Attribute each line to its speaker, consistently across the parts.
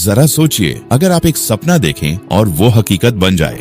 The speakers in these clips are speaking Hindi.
Speaker 1: जरा सोचिए, अगर आप एक सपना देखें और वो हकीकत बन जाए।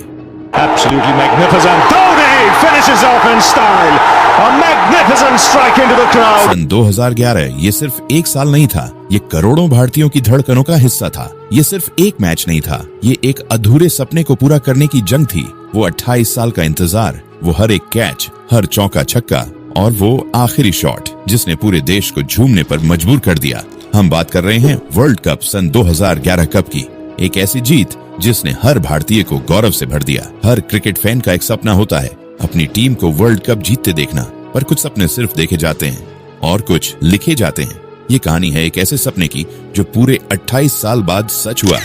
Speaker 2: Absolutely magnificent. Dhoni finishes off in style. A magnificent strike into the crowd.
Speaker 1: सन 2011 ये सिर्फ एक साल नहीं था, ये करोड़ों भारतीयों की धड़कनों का हिस्सा था। ये सिर्फ एक मैच नहीं था, ये एक अधूरे सपने को पूरा करने की जंग थी। वो 28 साल का इंतजार, वो हर एक कैच, हर चौका छक्का और वो आखिरी शॉट जिसने पूरे देश को झूमने पर मजबूर कर दिया। हम बात कर रहे हैं वर्ल्ड कप सन 2011 कप की। एक ऐसी जीत जिसने हर भारतीय को गौरव से भर दिया। हर क्रिकेट फैन का एक सपना होता है अपनी टीम को वर्ल्ड कप जीतते देखना, पर कुछ सपने सिर्फ देखे जाते हैं और कुछ लिखे जाते हैं। ये कहानी है एक ऐसे सपने की जो पूरे 28 साल बाद सच हुआ।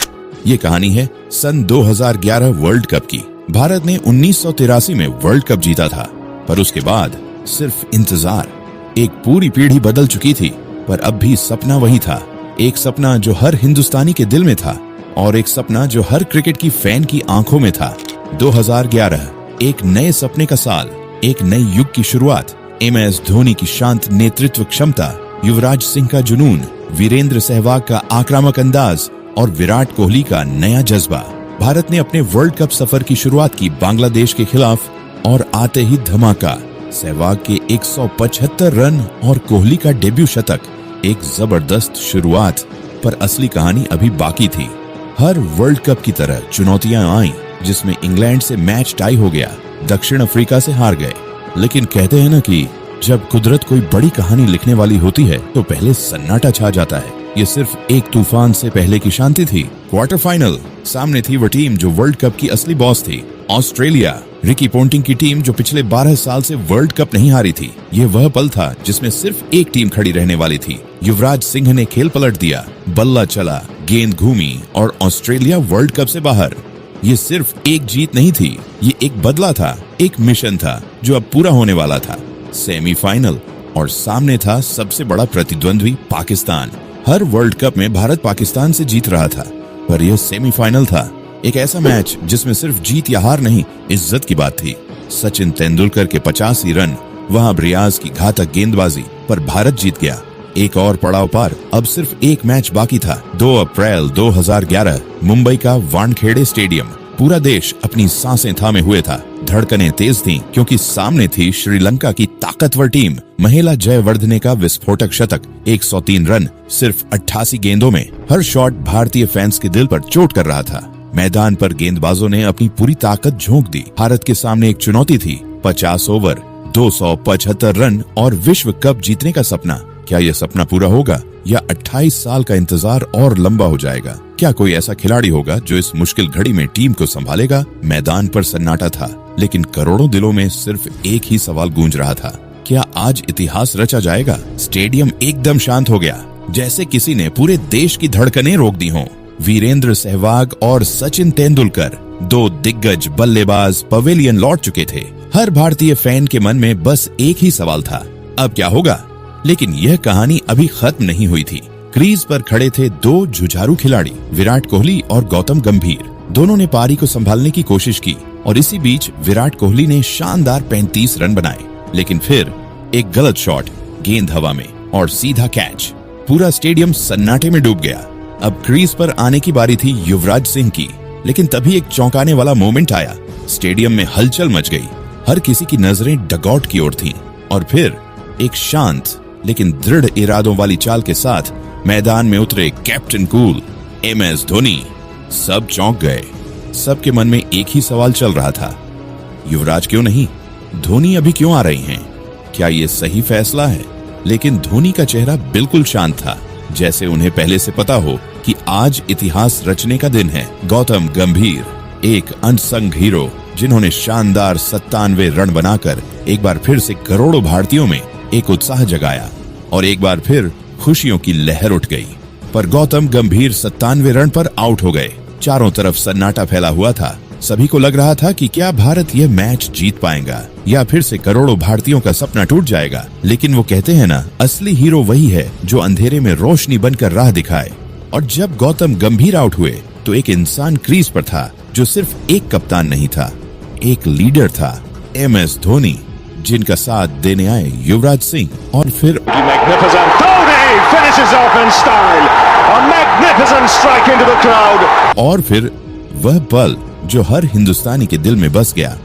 Speaker 1: ये कहानी है सन 2011 वर्ल्ड कप की। भारत ने 1983 में वर्ल्ड कप जीता था, पर उसके बाद सिर्फ इंतजार। एक पूरी पीढ़ी बदल चुकी थी, पर अब भी सपना वही था। एक सपना जो हर हिंदुस्तानी के दिल में था और एक सपना जो हर क्रिकेट की फैन की आंखों में था। 2011 एक नए सपने का साल, एक नए युग की शुरुआत। MS धोनी की शांत नेतृत्व क्षमता, युवराज सिंह का जुनून, वीरेंद्र सहवाग का आक्रामक अंदाज और विराट कोहली का नया जज्बा। भारत ने अपने वर्ल्ड कप सफर की शुरुआत की बांग्लादेश के खिलाफ और आते ही धमाका। सहवाग के 175 रन और कोहली का डेब्यू शतक, एक जबरदस्त शुरुआत। पर असली कहानी अभी बाकी थी। हर वर्ल्ड कप की तरह चुनौतियां आईं, जिसमें इंग्लैंड से मैच टाई हो गया, दक्षिण अफ्रीका से हार गए। लेकिन कहते हैं ना कि जब कुदरत कोई बड़ी कहानी लिखने वाली होती है तो पहले सन्नाटा छा जाता है। ये सिर्फ एक तूफान से पहले की शांति थी। क्वार्टर फाइनल, सामने थी वो टीम जो वर्ल्ड कप की असली बॉस थी, ऑस्ट्रेलिया। रिकी पोंटिंग की टीम जो पिछले 12 साल से वर्ल्ड कप नहीं हारी थी। ये वह पल था जिसमें सिर्फ एक टीम खड़ी रहने वाली थी। युवराज सिंह ने खेल पलट दिया, बल्ला चला, गेंद घूमी और ऑस्ट्रेलिया वर्ल्ड कप से बाहर। ये सिर्फ एक जीत नहीं थी, ये एक बदला था, एक मिशन था जो अब पूरा होने वाला था। सेमीफाइनल, और सामने था सबसे बड़ा प्रतिद्वंद्वी पाकिस्तान। हर वर्ल्ड कप में भारत पाकिस्तान से जीत रहा था, पर यह सेमीफाइनल था। एक ऐसा मैच जिसमें सिर्फ जीत या हार नहीं, इज्जत की बात थी। सचिन तेंदुलकर के 85 रन, वहां रियाज की घातक गेंदबाजी, पर भारत जीत गया। एक और पड़ाव पार, अब सिर्फ एक मैच बाकी था। 2 अप्रैल 2011, मुंबई का वानखेड़े स्टेडियम। पूरा देश अपनी सांसें थामे हुए था। धड़कनें तेज थीं क्योंकि सामने थी श्रीलंका की ताकतवर टीम। महिला जयवर्धने का विस्फोटक शतक, 103 रन सिर्फ 88 गेंदों में। हर शॉट भारतीय फैंस के दिल पर चोट कर रहा था। मैदान पर गेंदबाजों ने अपनी पूरी ताकत झोंक दी। भारत के सामने एक चुनौती थी, 50 ओवर, 275 रन और विश्व कप जीतने का सपना। क्या यह सपना पूरा होगा या 28 साल का इंतजार और लंबा हो जाएगा? क्या कोई ऐसा खिलाड़ी होगा जो इस मुश्किल घड़ी में टीम को संभालेगा? मैदान पर सन्नाटा था, लेकिन करोड़ों दिलों में सिर्फ एक ही सवाल गूंज रहा था, क्या आज इतिहास रचा जाएगा? स्टेडियम एकदम शांत हो गया, जैसे किसी ने पूरे देश की धड़कनें रोक दी हों। वीरेंद्र सहवाग और सचिन तेंदुलकर, 2 दिग्गज बल्लेबाज पवेलियन लौट चुके थे। हर भारतीय फैन के मन में बस एक ही सवाल था, अब क्या होगा? लेकिन यह कहानी अभी खत्म नहीं हुई थी। क्रीज पर खड़े थे 2 जुझारू खिलाड़ी, विराट कोहली और गौतम गंभीर। दोनों ने पारी को संभालने की कोशिश की और इसी बीच विराट कोहली ने शानदार 35 रन बनाए। लेकिन फिर एक गलत शॉट, गेंद हवा में और सीधा कैच। पूरा स्टेडियम सन्नाटे में डूब गया। अब क्रीज पर आने की बारी थी युवराज सिंह की, लेकिन तभी एक चौंकाने वाला मोमेंट आया। स्टेडियम में हलचल मच गई, हर किसी की नजरें डगआउट की ओर थीं। और फिर एक शांत लेकिन दृढ़ इरादों वाली चाल के साथ मैदान में उतरे कैप्टन कूल, MS धोनी। सब चौंक गए। सबके मन में एक ही सवाल चल रहा था, युवराज क्यों नहीं? धोनी अभी क्यों आ रही हैं? क्या ये सही फैसला है? लेकिन धोनी का चेहरा बिल्कुल शांत था, जैसे उन्हें पहले से पता हो कि आज इतिहास रचने का दिन है। गौतम गंभीर, एक अनसंग हीरो जिन्होंने शानदार 97 रन बनाकर एक बार फिर से करोड़ों भारतीयों में एक उत्साह जगाया और एक बार फिर खुशियों की लहर उठ गई। पर गौतम गंभीर 97 रन पर आउट हो गए। चारों तरफ सन्नाटा फैला हुआ था। सभी को लग रहा था कि क्या भारत यह मैच जीत पाएगा या फिर से करोड़ों भारतीयों का सपना टूट जाएगा। लेकिन वो कहते हैं ना, असली हीरो वही है जो अंधेरे में रोशनी बनकर राह दिखाए। और जब गौतम गंभीर आउट हुए तो एक इंसान क्रीज पर था जो सिर्फ एक कप्तान नहीं था, एक लीडर था, MS धोनी, जिनका साथ देने आए युवराज सिंह। और फिर
Speaker 2: magnificent strike into the crowd.
Speaker 1: और फिर वह पल जो हर हिंदुस्तानी के दिल में बस गया,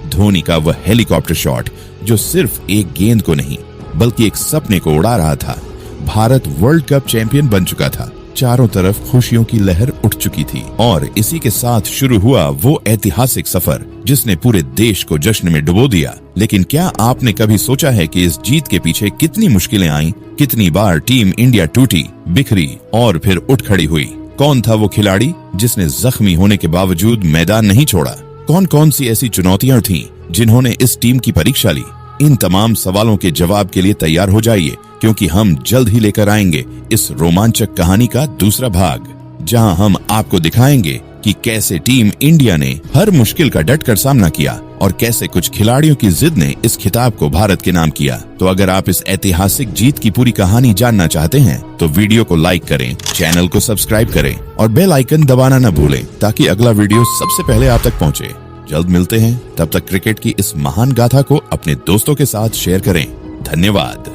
Speaker 1: धोनी का वह हेलीकॉप्टर शॉट जो सिर्फ एक गेंद को नहीं बल्कि एक सपने को उड़ा रहा था। भारत वर्ल्ड कप चैंपियन बन चुका था, चारों तरफ खुशियों की लहर उठ चुकी थी और इसी के साथ शुरू हुआ वो ऐतिहासिक सफर जिसने पूरे देश को जश्न में डुबो दिया। लेकिन क्या आपने कभी सोचा है कि इस जीत के पीछे कितनी मुश्किलें आईं, कितनी बार टीम इंडिया टूटी, बिखरी और फिर उठ खड़ी हुई? कौन था वो खिलाड़ी जिसने जख्मी होने के बावजूद मैदान नहीं छोड़ा? कौन कौन सी ऐसी चुनौतियां थीं जिन्होंने इस टीम की परीक्षा ली? इन तमाम सवालों के जवाब के लिए तैयार हो जाइए, क्योंकि हम जल्द ही लेकर आएंगे इस रोमांचक कहानी का दूसरा भाग, जहां हम आपको दिखाएंगे कि कैसे टीम इंडिया ने हर मुश्किल का डटकर सामना किया और कैसे कुछ खिलाड़ियों की जिद ने इस खिताब को भारत के नाम किया। तो अगर आप इस ऐतिहासिक जीत की पूरी कहानी जानना चाहते हैं तो वीडियो को लाइक करें, चैनल को सब्सक्राइब करें और बेल आइकन दबाना न भूलें ताकि अगला वीडियो सबसे पहले आप तक पहुंचे। जल्द मिलते हैं, तब तक क्रिकेट की इस महान गाथा को अपने दोस्तों के साथ शेयर करें। धन्यवाद।